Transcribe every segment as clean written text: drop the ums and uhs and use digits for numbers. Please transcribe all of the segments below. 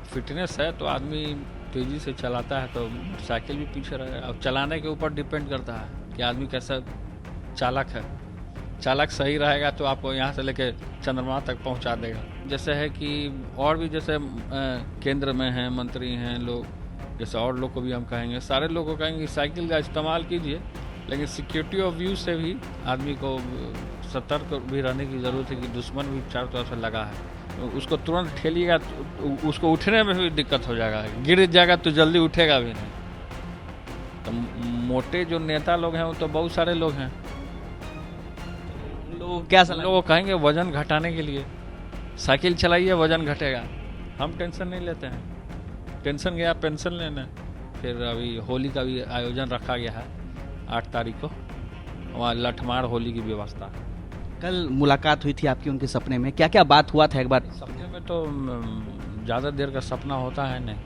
Fitness है तो आदमी तेज़ी से चलाता है तो साइकिल भी पीछे रहेगा। अब चलाने के ऊपर डिपेंड करता है कि आदमी कैसा चालक है। चालक सही रहेगा तो आपको यहाँ से लेके चंद्रमा तक पहुँचा देगा। जैसे है कि और भी जैसे केंद्र में हैं मंत्री हैं लोग, जैसे और लोग को भी हम कहेंगे, सारे लोग को कहेंगे कि साइकिल का इस्तेमाल कीजिए, लेकिन सिक्योरिटी ऑफ व्यू से भी आदमी को सतर्क भी रहने की ज़रूरत है कि दुश्मन भी चारों तरफ से लगा है। उसको तुरंत ठेलिएगा तो उसको उठने में भी दिक्कत हो जाएगा, गिर जाएगा तो जल्दी उठेगा भी नहीं। तो मोटे जो नेता लोग हैं वो तो बहुत सारे लोग हैं, लोग क्या हम लोग को कहेंगे वजन घटाने के लिए साइकिल चलाइए, वजन घटेगा। हम टेंशन नहीं लेते हैं, टेंशन गया पेंशन लेने। फिर अभी होली का भी आयोजन रखा गया है 8 तारीख को, वहाँ लठमार होली की व्यवस्था है। कल मुलाकात हुई थी आपकी उनके सपने में, क्या क्या बात हुआ था एक बार? सपने में तो ज़्यादा देर का सपना होता है नहीं,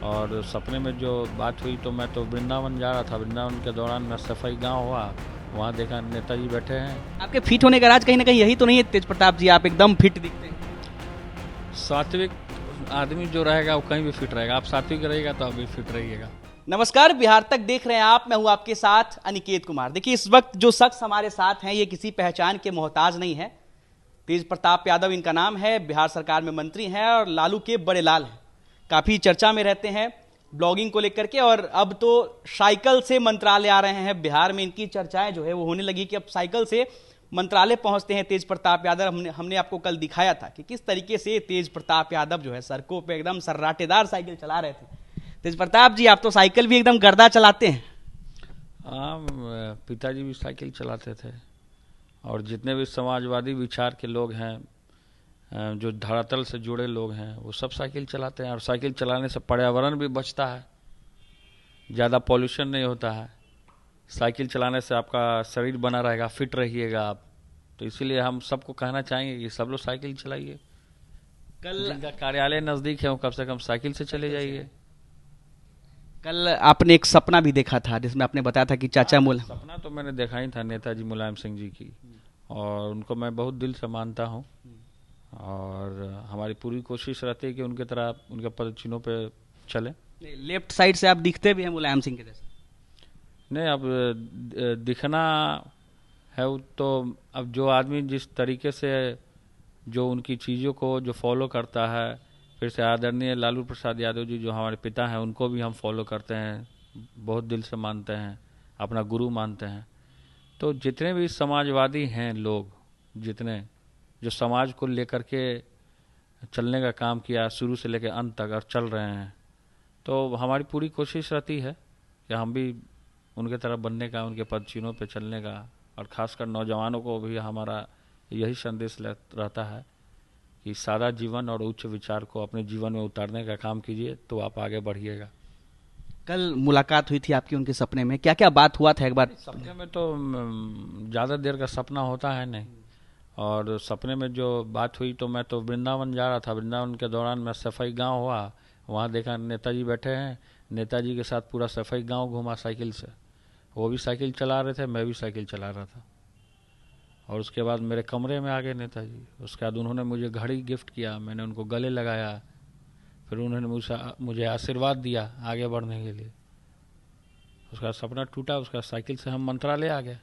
और सपने में जो बात हुई तो मैं तो वृंदावन जा रहा था। वृंदावन के दौरान मैं सफाई गांव हुआ, वहाँ देखा नेताजी बैठे हैं। आपके फिट होने का राज कहीं ना कहीं यही तो नहीं है तेज प्रताप जी, आप एकदम फिट दिखते हैं। सात्विक आदमी जो रहेगा वो कहीं भी फिट रहेगा। आप सात्विक रहिएगा तो आप भी फिट रहिएगा। नमस्कार, बिहार तक देख रहे हैं आप, मैं हूं आपके साथ अनिकेत कुमार। देखिए, इस वक्त जो शख्स हमारे साथ हैं ये किसी पहचान के मोहताज नहीं है। तेज प्रताप यादव इनका नाम है, बिहार सरकार में मंत्री हैं और लालू के बड़े लाल हैं। काफी चर्चा में रहते हैं ब्लॉगिंग को लेकर के, और अब तो साइकिल से मंत्रालय आ रहे हैं। बिहार में इनकी चर्चाएं जो है वो होने लगी कि अब साइकिल से मंत्रालय पहुंचते हैं तेज प्रताप यादव। हमने आपको कल दिखाया था कि किस तरीके से तेज प्रताप यादव जो है सड़कों पे एकदम सर्राटेदार साइकिल चला रहे थे। तेज प्रताप जी, आप तो साइकिल भी एकदम गर्दा चलाते हैं। हाँ, पिताजी भी साइकिल चलाते थे, और जितने भी समाजवादी विचार के लोग हैं, जो धरातल से जुड़े लोग हैं, वो सब साइकिल चलाते हैं। और साइकिल चलाने से पर्यावरण भी बचता है, ज़्यादा पॉल्यूशन नहीं होता है। साइकिल चलाने से आपका शरीर बना रहेगा, फिट रहिएगा आप। तो इसीलिए हम सबको कहना चाहेंगे कि सब लोग साइकिल चलाइए। कल जिनका कार्यालय नज़दीक है वो कम से कम साइकिल से चले जाइए। कल आपने एक सपना भी देखा था जिसमें आपने बताया था कि चाचा मुल सपना तो मैंने देखा ही था नेताजी मुलायम सिंह जी की, और उनको मैं बहुत दिल से मानता हूँ। और हमारी पूरी कोशिश रहती है कि उनके तरह उनके पद चिन्हों पे चले। लेफ्ट साइड से आप दिखते भी हैं मुलायम सिंह के जैसे। नहीं, अब दिखना है वो तो, अब जो आदमी जिस तरीके से जो उनकी चीज़ों को जो फॉलो करता है, फिर से आदरणीय लालू प्रसाद यादव जी जो हमारे पिता हैं उनको भी हम फॉलो करते हैं, बहुत दिल से मानते हैं, अपना गुरु मानते हैं। तो जितने भी समाजवादी हैं लोग, जितने जो समाज को लेकर के चलने का काम किया शुरू से लेकर अंत तक और चल रहे हैं, तो हमारी पूरी कोशिश रहती है कि हम भी उनके तरह बनने का, उनके पद चिन्हों पे चलने का। और ख़ासकर नौजवानों को भी हमारा यही संदेश रहता है कि सादा जीवन और उच्च विचार को अपने जीवन में उतारने का काम कीजिए तो आप आगे बढ़िएगा। कल मुलाकात हुई थी आपकी उनके सपने में, क्या क्या बात हुआ था एक बार? सपने में तो ज़्यादा देर का सपना होता है नहीं, और सपने में जो बात हुई तो मैं तो वृंदावन जा रहा था। वृंदावन के दौरान मैं सफाई गांव हुआ, वहाँ देखा नेताजी बैठे हैं। नेताजी के साथ पूरा सफाई गांव घूमा साइकिल से। वो भी साइकिल चला रहे थे, मैं भी साइकिल चला रहा था। और उसके बाद मेरे कमरे में आ गए नेताजी। उसके बाद उन्होंने मुझे घड़ी गिफ्ट किया, मैंने उनको गले लगाया। फिर उन्होंने मुझे आशीर्वाद दिया आगे बढ़ने के लिए। उसका सपना टूटा, उसका साइकिल से हम मंत्रालय आ गए,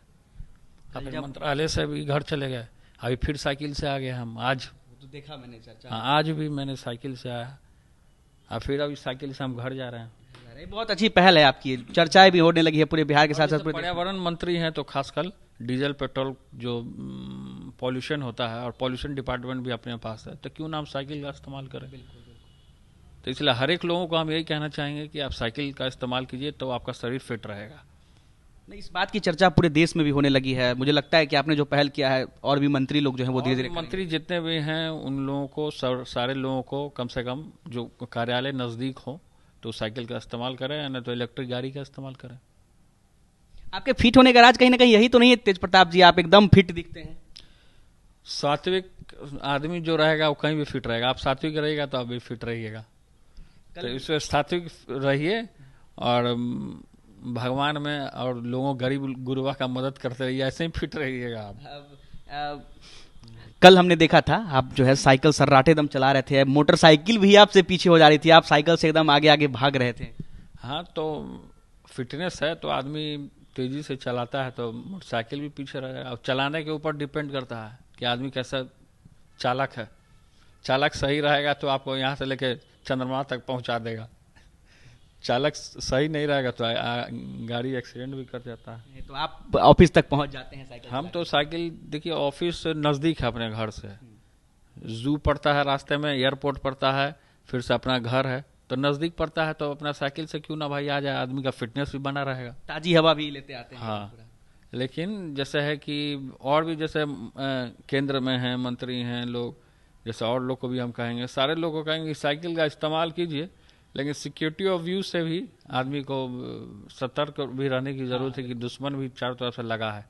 फिर मंत्रालय से भी घर चले गए। अभी फिर साइकिल से आ गए हम आज। तो देखा मैंने चर्चा। हाँ, आज भी मैंने साइकिल से आया, और फिर अभी साइकिल से हम घर जा रहे हैं। अरे, बहुत अच्छी पहल है आपकी। चर्चाएं भी होने लगी है पूरे बिहार के साथ साथ पूरे पर्यावरण मंत्री हैं तो खासकर डीजल पेट्रोल जो पॉल्यूशन होता है, और पॉल्यूशन डिपार्टमेंट भी अपने पास है, तो क्यों ना हम साइकिल का इस्तेमाल करें। तो इसलिए हर एक लोगों को हम यही कहना चाहेंगे कि आप साइकिल का इस्तेमाल कीजिए तो आपका शरीर फिट रहेगा। नहीं, इस बात की चर्चा पूरे देश में भी होने लगी है। मुझे लगता है कि आपने जो पहल किया है और भी मंत्री लोग जो हैं वो धीरे धीरे मंत्री जितने भी हैं उन लोगों को, सारे लोगों को कम से कम जो कार्यालय नज़दीक हो तो साइकिल का इस्तेमाल करें, या नहीं तो इलेक्ट्रिक गाड़ी का इस्तेमाल करें। आपके फिट होने का राज कहीं ना कहीं यही तो नहीं है तेज प्रताप जी, आप एकदम फिट दिखते हैं। सात्विक आदमी जो रहेगा वो कहीं भी फिट रहेगा। आप सात्विक रहिएगा तो आप भी फिट रहिएगा। तो इसमें सात्विक रहिए, और भगवान में और लोगों गरीब गुरुआ का मदद करते रहिए, ऐसे ही फिट रहिएगा आप। कल हमने देखा था आप जो है साइकिल सर्राटे दम चला रहे थे, मोटरसाइकिल भी आपसे पीछे हो जा रही थी, आप साइकिल से एकदम आगे आगे भाग रहे थे। हाँ, तो फिटनेस है तो आदमी तेजी से चलाता है तो मोटरसाइकिल भी पीछे रहेगा। अब चलाने के ऊपर डिपेंड करता है कि आदमी कैसा चालक है। चालक सही रहेगा तो आपको यहाँ से लेके चंद्रमा तक पहुँचा देगा। चालक सही नहीं रहेगा तो गाड़ी एक्सीडेंट भी कर जाता है। तो आप ऑफिस तक पहुंच जाते हैं साइकिल हम चला तो साइकिल, देखिए ऑफिस नज़दीक है अपने घर से, जू पड़ता है रास्ते में, एयरपोर्ट पड़ता है, फिर से अपना घर है, तो नज़दीक पड़ता है तो अपना साइकिल से क्यों ना भाई आ जाए, आदमी का फिटनेस भी बना रहेगा। के? ताजी हवा भी लेते आते हैं। हाँ, लेकिन जैसे है कि और भी जैसे केंद्र में हैं, मंत्री हैं लोग, जैसे और लोग को भी हम कहेंगे, सारे लोगों को कहेंगे कि साइकिल का इस्तेमाल कीजिए, लेकिन सिक्योरिटी ऑफ व्यू से भी आदमी को सतर्क भी रहने की ज़रूरत है कि दुश्मन भी चारों तरफ से लगा है,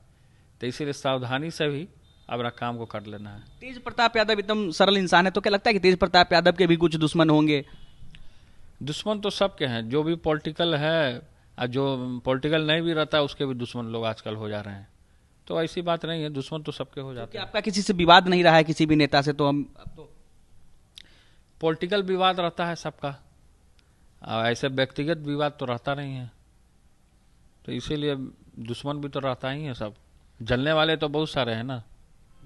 तो इसीलिए सावधानी से भी अपना काम को कर लेना है। तेज प्रताप यादव एकदम सरल इंसान है, तो क्या लगता है कि तेज प्रताप यादव के भी कुछ दुश्मन होंगे? दुश्मन तो सबके हैं, जो भी पॉलिटिकल है और जो पॉलिटिकल नहीं भी रहता है उसके भी दुश्मन लोग आजकल हो जा रहे हैं, तो ऐसी बात नहीं है, दुश्मन तो सबके हो जाते कि हैं। आपका किसी से विवाद नहीं रहा है, किसी भी नेता से? तो हम अब तो पॉलिटिकल विवाद रहता है सबका, और ऐसे व्यक्तिगत विवाद तो रहता नहीं है, तो इसीलिए दुश्मन भी तो रहता ही है। सब जलने वाले तो बहुत सारे हैं ना।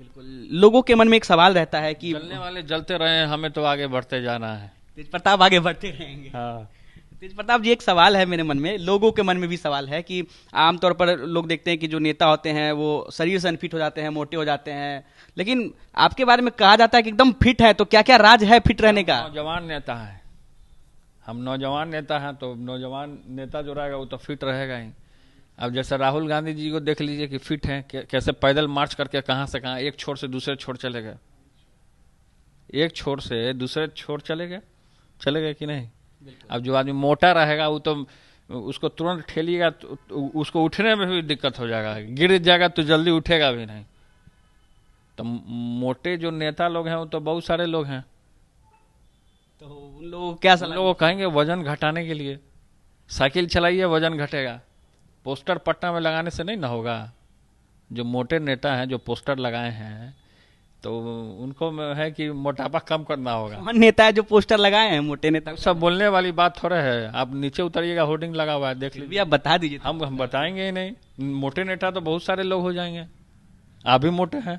बिल्कुल, लोगों के मन में एक सवाल रहता है कि जलने वाले जलते रहे, हमें तो आगे बढ़ते जाना है। तेज प्रताप आगे बढ़ते रहेंगे। हाँ, तेज प्रताप जी, एक सवाल है मेरे मन में, लोगों के मन में भी सवाल है कि आमतौर पर लोग देखते हैं कि जो नेता होते हैं वो शरीर से अनफिट हो जाते हैं, मोटे हो जाते हैं, लेकिन आपके बारे में कहा जाता है कि एकदम फिट है, तो क्या क्या राज है फिट रहने का? नौजवान नेता है, हम नौजवान नेता हैं, तो नौजवान नेता जो रहेगा वो तो फिट रहेगा ही। अब जैसे राहुल गांधी जी को देख लीजिए कि फिट हैं, कैसे पैदल मार्च करके कहाँ से कहाँ, एक छोर से दूसरे छोर चले गए, एक छोर से दूसरे छोर चले गए कि नहीं। अब जो आदमी मोटा रहेगा वो तो उसको तुरंत ठेलिएगा तो उसको उठने में भी दिक्कत हो जाएगा, गिर जाएगा तो जल्दी उठेगा भी नहीं। तो मोटे जो नेता लोग हैं वो तो बहुत सारे लोग हैं, तो उन लोगों को क्या उन सलाह? लोगों को कहेंगे वजन घटाने के लिए साइकिल चलाइए, वजन घटेगा। पोस्टर पटना में लगाने से नहीं ना होगा। जो मोटे नेता हैं जो पोस्टर लगाए हैं तो उनको है कि मोटापा कम करना होगा। कौन नेता है जो पोस्टर लगाए हैं मोटे नेता? सब बोलने वाली बात थोड़ा है, आप नीचे उतरिएगा, होर्डिंग लगा हुआ है, देख फिर भी लीजिए। आप बता दीजिए। हम बताएंगे ही नहीं, मोटे नेता तो बहुत सारे लोग हो जाएंगे, आप भी मोटे हैं।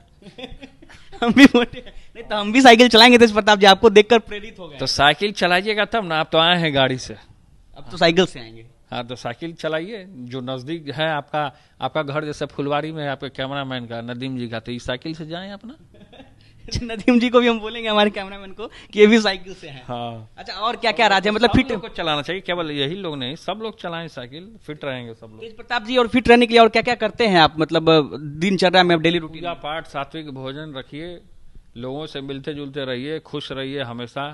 हम भी मोटे हैं। नहीं तो हम भी साइकिल चलाएंगे तेज प्रताप जी, आपको देखकर प्रेरित हो गए। तो साइकिल चलाइएगा तब ना, आप तो आए हैं गाड़ी से। अब तो साइकिल से आएंगे। हाँ, तो साइकिल चलाइए, जो नज़दीक है आपका घर जैसे फुलवारी में है आपके कैमरामैन का, नदीम जी का, तो इस साइकिल से जाएं अपना। नदीम जी को भी हम बोलेंगे, हमारे कैमरामैन को, कि ये भी साइकिल से हैं। हाँ, अच्छा, और क्या क्या राज है, मतलब सब फिट? लोग को चलाना चाहिए, केवल यही लोग नहीं, सब लोग चलाएं साइकिल, फिट रहेंगे सब लोग। तेज प्रताप जी, और फिट रहने के लिए और क्या क्या करते हैं आप, मतलब दिनचर्या में, डेली रूटीन? पूजा पाठ, सात्विक भोजन रखिए, लोगों से मिलते जुलते रहिए, खुश रहिए, हमेशा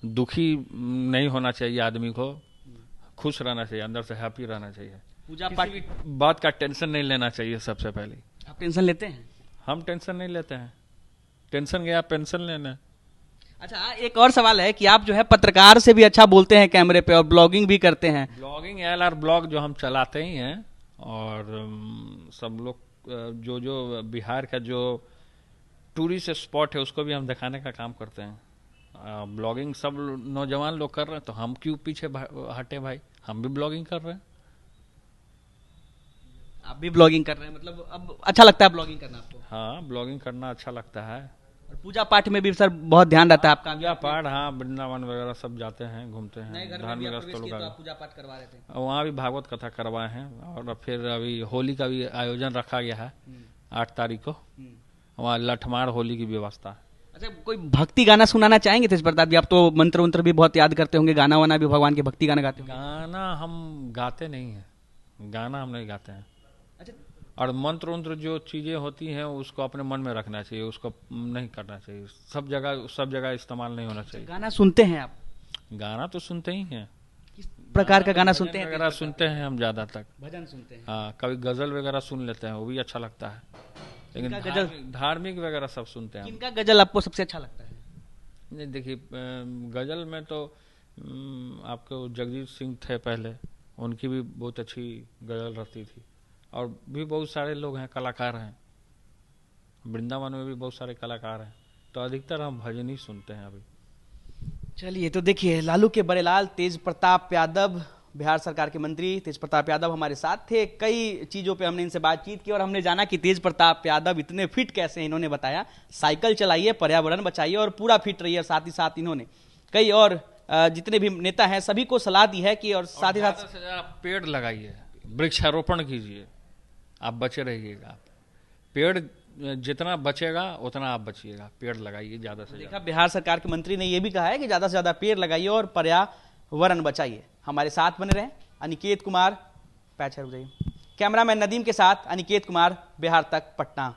दुखी नहीं होना चाहिए आदमी को, खुश रहना चाहिए, अंदर से हैप्पी रहना चाहिए। पूजा पाठ? किसी भी बात का टेंशन नहीं लेना चाहिए। सबसे पहले आप टेंशन लेते हैं? हम टेंशन नहीं लेते हैं, टेंशन गया पेंशन लेना। अच्छा, एक और सवाल है कि आप जो है पत्रकार से भी अच्छा बोलते हैं कैमरे पे, और ब्लॉगिंग भी करते हैं। ब्लॉगिंग LR ब्लॉग जो हम चलाते ही हैं, और सब लोग जो जो बिहार का जो टूरिस्ट स्पॉट है उसको भी हम दिखाने का काम करते हैं। ब्लॉगिंग सब नौजवान लोग कर रहे हैं तो हम क्यों पीछे हटे भाई, हम भी ब्लॉगिंग कर रहे हैं। आप भी ब्लॉगिंग कर रहे हैं, मतलब अब अच्छा लगता है ब्लॉगिंग करना आपको? हाँ, ब्लॉगिंग करना अच्छा लगता है। और पूजा पाठ में भी सर बहुत ध्यान रहता है आपका? पूजा पाठ, हाँ, वृंदावन वगैरह सब जाते हैं, घूमते नए हैं, घर में भी धार्मिक आप प्रवेश स्थलों किए तो का। आप पूजा पाठ करवा रहे थे? वहाँ भी भागवत कथा करवाए हैं, और फिर अभी होली का भी आयोजन रखा गया है 8 तारीख को, वहाँ लठमार होली की व्यवस्था है। अच्छा, कोई भक्ति गाना सुनाना चाहेंगे तेज प्रताप जी? आप तो मंत्र वंत्र भी बहुत याद करते होंगे, गाना वाना भी भगवान के भक्ति गाना गाते होंगे। गाना हम गाते नहीं हैं, गाना हम नहीं गाते हैं। अच्छा, और मंत्र वंत्र जो चीज़ें होती हैं उसको अपने मन में रखना चाहिए, उसको नहीं करना चाहिए, सब जगह इस्तेमाल नहीं होना चाहिए। गाना सुनते हैं आप? गाना तो सुनते ही हैं, किस प्रकार का गाना भजन सुनते हैं? वगैरह सुनते हैं हम ज़्यादातर। भजन सुनते हैं? हाँ, कभी गजल वगैरह सुन लेते हैं, वो भी अच्छा लगता है, लेकिन किनका गजल? धार्मिक वगैरह सब सुनते हैं हम। किनका गजल आपको सबसे अच्छा लगता है? नहीं, देखिए, गजल में तो आपको जगजीत सिंह थे पहले, उनकी भी बहुत अच्छी गजल रहती थी, और भी बहुत सारे लोग हैं, कलाकार हैं, वृंदावन में भी बहुत सारे कलाकार हैं, तो अधिकतर हम भजन ही सुनते हैं अभी। चलिए, तो देखिए, लालू के बड़ेलाल तेज प्रताप यादव, बिहार सरकार के मंत्री तेज प्रताप यादव हमारे साथ थे। कई चीज़ों पे हमने इनसे बातचीत की और हमने जाना कि तेज प्रताप यादव इतने फिट कैसे हैं। इन्होंने बताया साइकिल चलाइए, पर्यावरण बचाइए और पूरा फिट रहिए। साथ ही साथ इन्होंने कई और जितने भी नेता हैं सभी को सलाह दी है कि और साथ ही साथ पेड़ लगाइए, वृक्षारोपण कीजिए, आप बचे रहिएगा। पेड़ जितना बचेगा उतना आप बचिएगा, पेड़ लगाइए ज़्यादा से ज़्यादा। देखा, बिहार सरकार के मंत्री ने यह भी कहा है कि ज़्यादा से ज़्यादा पेड़ लगाइए और पर्यावरण बचाइए। हमारे साथ बने रहें। अनिकेत कुमार, पैच हो जाइए। कैमरामैन नदीम के साथ अनिकेत कुमार, बिहार तक, पटना।